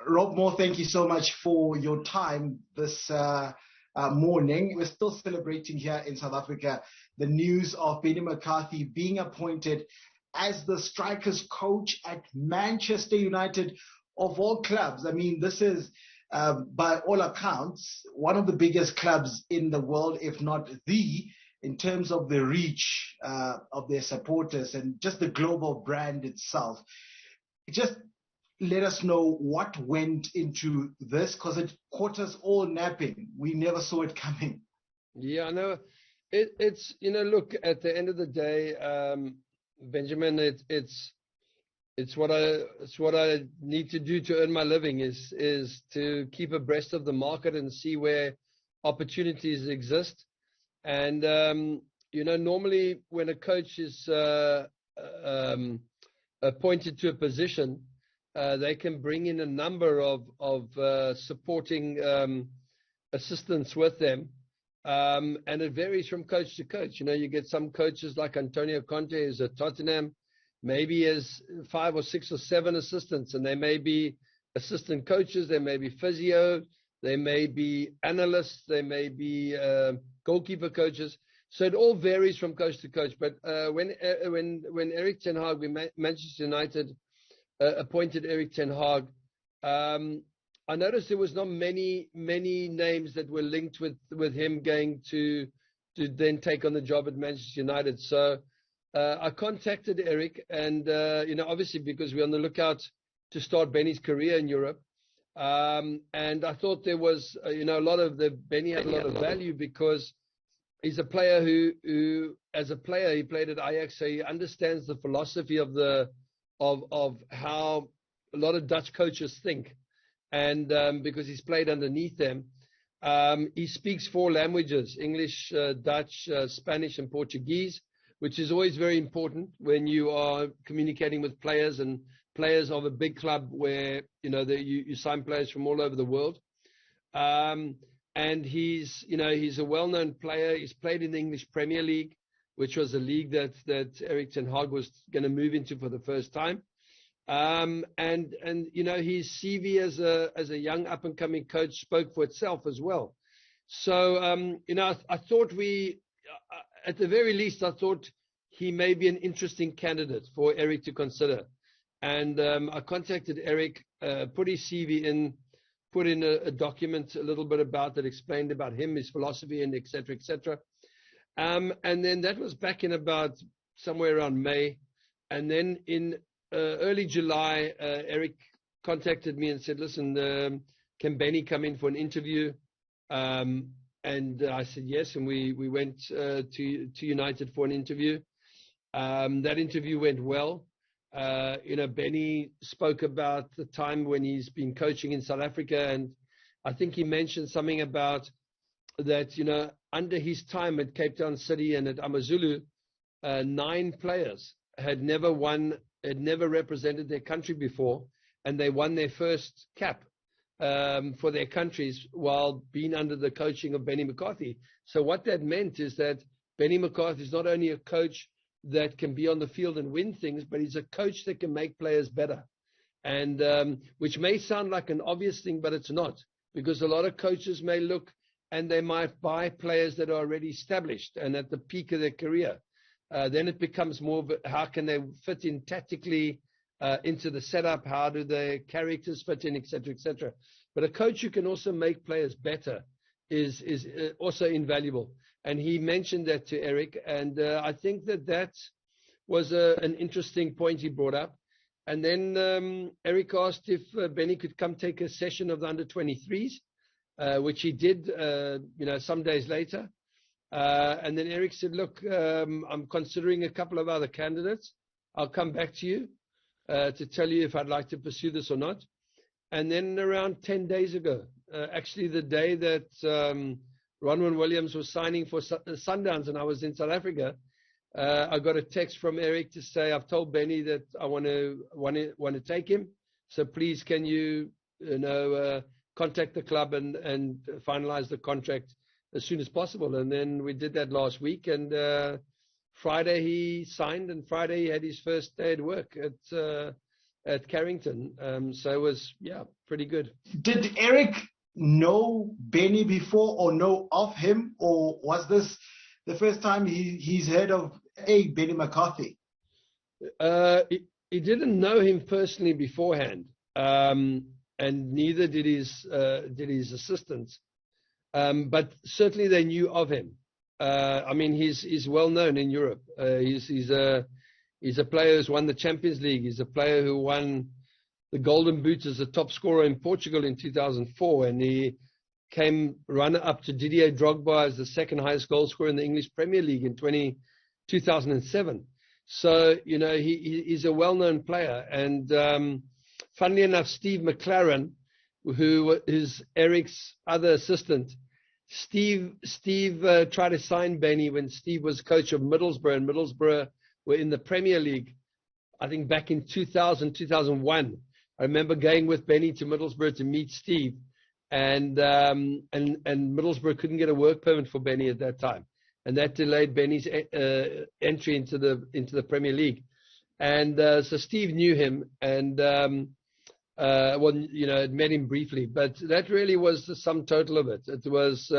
Rob Moore, thank you so much for your time this morning. We're still celebrating here in South Africa the news of Benni McCarthy being appointed as the strikers coach at Manchester United, of all clubs. I mean, this is, by all accounts, one of the biggest clubs in the world, if not the, in terms of the reach of their supporters and just the global brand itself. Just let us know what went into this, because it caught us all napping. We never saw it coming. Yeah, no, it's look, at the end of the day, Benjamin, it's what I need to do to earn my living is to keep abreast of the market and see where opportunities exist. And normally when a coach is appointed to a position, they can bring in a number of supporting assistants with them. And it varies from coach to coach. You get some coaches like Antonio Conte is at Tottenham, maybe has 5 or 6 or 7 assistants, and they may be assistant coaches, they may be physio, they may be analysts, they may be goalkeeper coaches. So it all varies from coach to coach. But when Erik ten Hag, Manchester United appointed Erik ten Hag, I noticed there was not many names that were linked with him going to then take on the job at Manchester United. So I contacted Erik, and obviously because we're on the lookout to start Benny's career in Europe, and I thought there was Benny had a lot of value because he's a player who as a player he played at Ajax, so he understands the philosophy of how a lot of Dutch coaches think. And because he's played underneath them, he speaks 4 languages: English, Dutch, Spanish, and Portuguese, which is always very important when you are communicating with players and players of a big club where you sign players from all over the world. And he's a well-known player. He's played in the English Premier League, which was a league that Erik ten Hag was going to move into for the first time. And his CV as a young up and coming coach spoke for itself as well. So I thought at the very least, I thought he may be an interesting candidate for Erik to consider. And I contacted Erik, put his CV in, put in a document a little bit about that, explained about him, his philosophy, and et cetera, et cetera. And then that was back in about somewhere around May. And then in early July, Erik contacted me and said, listen, can Benny come in for an interview? And I said yes, and we went to United for an interview. That interview went well. Benny spoke about the time when he's been coaching in South Africa, and I think he mentioned something about that, under his time at Cape Town City and at AmaZulu, 9 players had never represented their country before, and they won their first cap for their countries while being under the coaching of Benni McCarthy. So what that meant is that Benni McCarthy is not only a coach that can be on the field and win things, but he's a coach that can make players better. And which may sound like an obvious thing, but it's not, because a lot of coaches may look and they might buy players that are already established and at the peak of their career. Then it becomes more of how can they fit in tactically into the setup? How do their characters fit in, et cetera, et cetera. But a coach who can also make players better is also invaluable. And he mentioned that to Erik, and I think that was an interesting point he brought up. And then Erik asked if Benny could come take a session of the under-23s, which he did, some days later. And then Erik said, look, I'm considering a couple of other candidates. I'll come back to you to tell you if I'd like to pursue this or not. And then around 10 days ago, actually the day that Ronwen Williams was signing for Sundowns and I was in South Africa, I got a text from Erik to say, I've told Benny that I want to take him. So please, can you, contact the club and finalize the contract as soon as possible. And then we did that last week, and Friday he signed, and Friday he had his first day at work at Carrington. So it was, pretty good. Did Eric know Benny before or know of him, or was this the first time he's heard of Benni McCarthy? He didn't know him personally beforehand, and neither did his assistants. But certainly they knew of him. I mean, he's well known in Europe. He's a player who's won the Champions League. He's a player who won the Golden Boot as the top scorer in Portugal in 2004, and he came runner-up to Didier Drogba as the second highest goal scorer in the English Premier League in 2007. So, he's a well-known player. And funnily enough, Steve McLaren, who is Eric's other assistant, Steve tried to sign Benny when Steve was coach of Middlesbrough, and Middlesbrough were in the Premier League, I think back in 2000, 2001. I remember going with Benny to Middlesbrough to meet Steve, and Middlesbrough couldn't get a work permit for Benny at that time, and that delayed Benny's entry into the Premier League. And so Steve knew him, and had met him briefly, but that really was the sum total of it. It was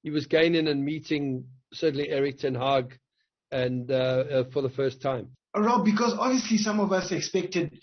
he was gaining and meeting certainly Erik ten Hag, and for the first time. Rob, because obviously some of us expected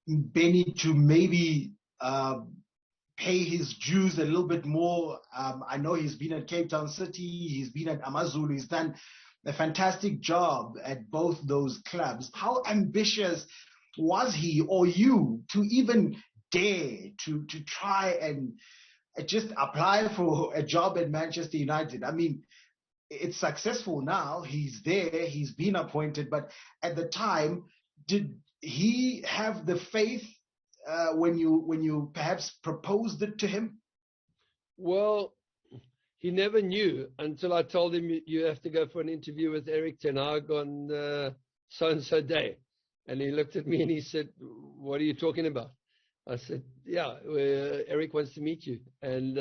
Benny to maybe pay his dues a little bit more. I know he's been at Cape Town City, he's been at AmaZulu, he's done a fantastic job at both those clubs. How ambitious was he or you to even dare to try and just apply for a job at Manchester United? I mean, it's successful now. He's there. He's been appointed. But at the time, did he have the faith when you perhaps proposed it to him? Well, he never knew until I told him, you have to go for an interview with Erik ten Hag on so-and-so day. And he looked at me and he said, "What are you talking about?" I said, "Yeah, Erik wants to meet you." And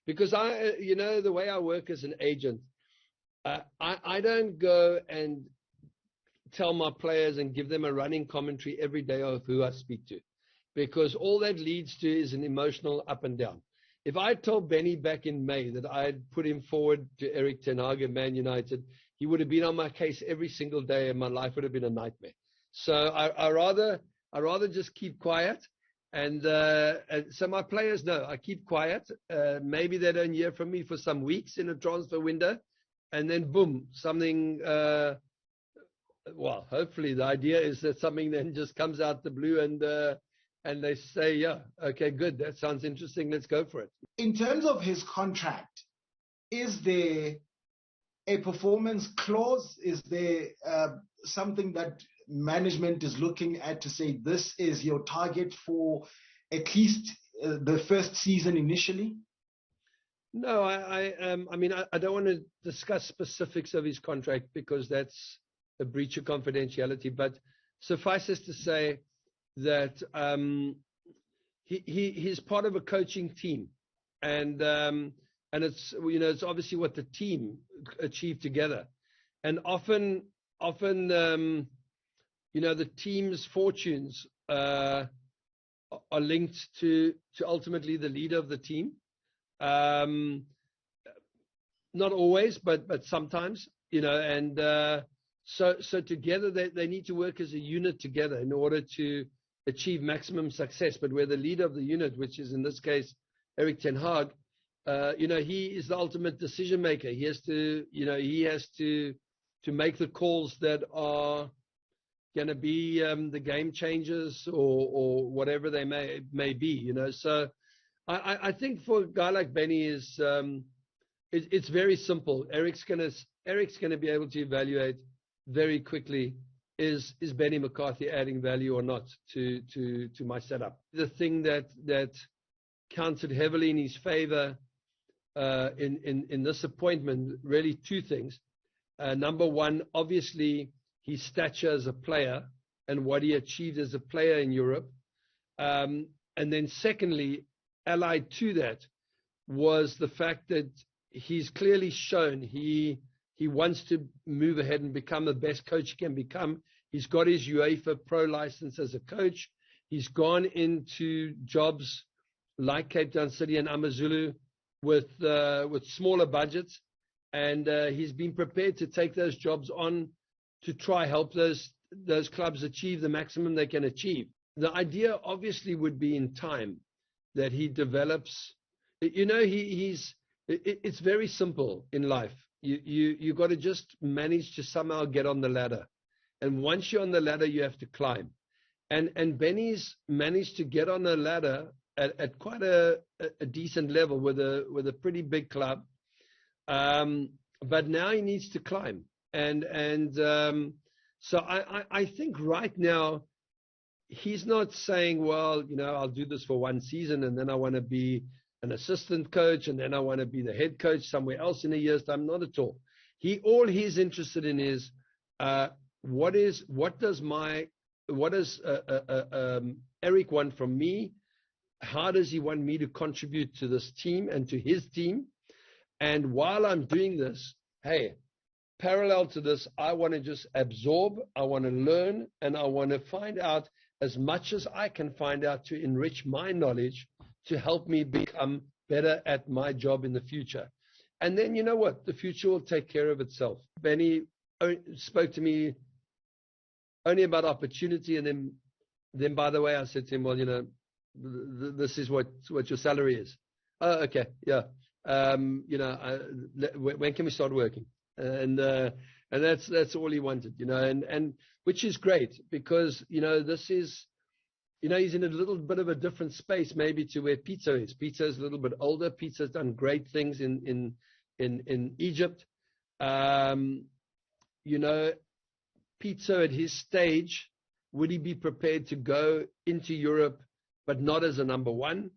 because the way I work as an agent, I don't go and tell my players and give them a running commentary every day of who I speak to, because all that leads to is an emotional up and down. If I told Benny back in May that I had put him forward to Erik ten Hag at Man United, he would have been on my case every single day, and my life would have been a nightmare. So I rather just keep quiet, and so my players know I keep quiet. Maybe they don't hear from me for some weeks in a transfer window, and then boom, something. Well, hopefully the idea is that something then just comes out the blue, and they say, "Yeah, okay, good, that sounds interesting. Let's go for it." In terms of his contract, is there a performance clause? Is there something that management is looking at to say this is your target for at least the first season initially? No, I mean, I don't want to discuss specifics of his contract because that's a breach of confidentiality. But suffice it to say that he's part of a coaching team, and it's it's obviously what the team achieved together, and often the team's fortunes are linked to ultimately the leader of the team. Not always, but sometimes, and so together they need to work as a unit together in order to achieve maximum success. But where the leader of the unit, which is in this case Erik ten Hag, he is the ultimate decision maker. He has to make the calls that are going to be the game changers or whatever they may be. So I think for a guy like Benny it's very simple. Eric's going to be able to evaluate very quickly, is Benni McCarthy adding value or not to my setup. The thing that counted heavily in his favor in this appointment, really two things. Number one, obviously his stature as a player and what he achieved as a player in Europe. And then secondly, allied to that was the fact that he's clearly shown he wants to move ahead and become the best coach he can become. He's got his UEFA Pro license as a coach. He's gone into jobs like Cape Town City and Amazulu with smaller budgets, and he's been prepared to take those jobs on to try help those clubs achieve the maximum they can achieve. The idea obviously would be in time that he develops. It's very simple in life. You got to just manage to somehow get on the ladder, and once you're on the ladder, you have to climb. And Benny's managed to get on a ladder at quite a decent level with a pretty big club, but now he needs to climb. So I think right now he's not saying, well, I'll do this for one season and then I want to be an assistant coach and then I want to be the head coach somewhere else in a year's time. Not at all. All he's interested in is what does Eric want from me? How does he want me to contribute to this team and to his team? And while I'm doing this, hey, parallel to this, I want to just absorb, I want to learn, and I want to find out as much as I can find out to enrich my knowledge to help me become better at my job in the future. And then, you know what? The future will take care of itself. Benny spoke to me only about opportunity, and then by the way, I said to him, well, this is what your salary is. Oh, okay, yeah. When can we start working? And that's all he wanted, and which is great because this is, he's in a little bit of a different space maybe to where Pizzo is. Pizzo is a little bit older. Pizzo's done great things in Egypt. Pizzo at his stage, would he be prepared to go into Europe, but not as a number one?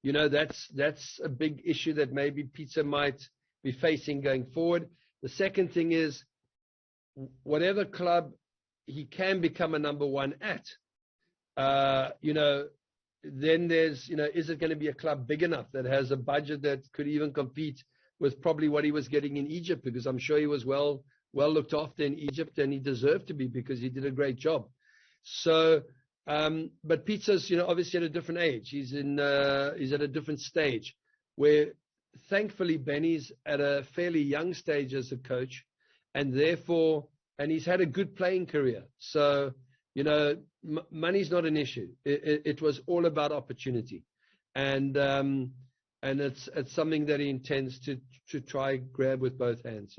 That's a big issue that maybe Pizzo might be facing going forward. The second thing is, whatever club he can become a number one at, then there's, is it going to be a club big enough that has a budget that could even compete with probably what he was getting in Egypt? Because I'm sure he was well looked after in Egypt, and he deserved to be because he did a great job. So, but Pizzo's, obviously at a different age. He's at a different stage where thankfully Benny's at a fairly young stage as a coach, and therefore, and he's had a good playing career. So, money's not an issue. It was all about opportunity. And it's something that he intends to try grab with both hands,